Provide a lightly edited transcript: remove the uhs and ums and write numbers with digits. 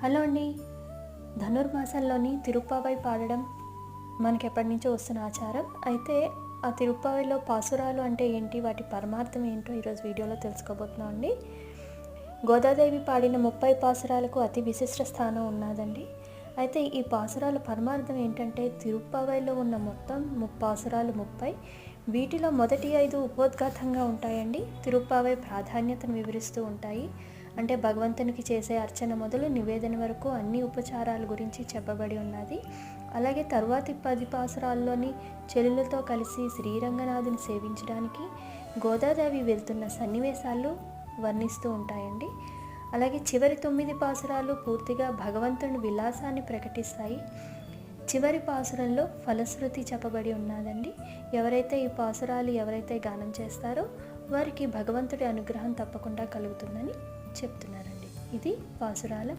Hello అండి. ధనుర్మాసంలోని తిరుప్పావై పాడడం మనకి ఎప్పటి నుంచో వస్తున్న ఆచారం. అయితే ఆ తిరుప్పావైలో పాసురాలు అంటే ఏంటి, వాటి పరమార్థం ఏంటో ఈరోజు వీడియోలో తెలుసుకోబోతున్నాం అండి. గోదాదేవి పాడిన 30 పాసురాలకు అతి విశిష్ట స్థానం ఉన్నదండి. అయితే ఈ పాసురాల పరమార్థం ఏంటంటే, తిరుప్పావైలో ఉన్న మొత్తం పాసురాలు 30. వీటిలో మొదటి 5 ఉపోద్ఘాతంగా ఉంటాయండి. తిరుప్పావై ప్రాధాన్యతను వివరిస్తూ ఉంటాయి. అంటే భగవంతునికి చేసే అర్చన మొదలు నివేదన వరకు అన్ని ఉపచారాల గురించి చెప్పబడి ఉన్నది. అలాగే తరువాతి 10 పాసురాల్లోని చెలులతో కలిసి శ్రీరంగనాథుని సేవించడానికి గోదాదేవి వెళ్తున్న సన్నివేశాలు వర్ణిస్తూ ఉంటాయండి. అలాగే చివరి 9 పాసురాలు పూర్తిగా భగవంతుని విలాసాన్ని ప్రకటిస్తాయి. చివరి పాసురంలో ఫలశ్రుతి చెప్పబడి ఉన్నదండి. ఎవరైతే ఈ పాసురాలు గానం చేస్తారో వారికి భగవంతుడి అనుగ్రహం తప్పకుండా కలుగుతుందని చెప్తున్నారండి. ఇది పాసురాల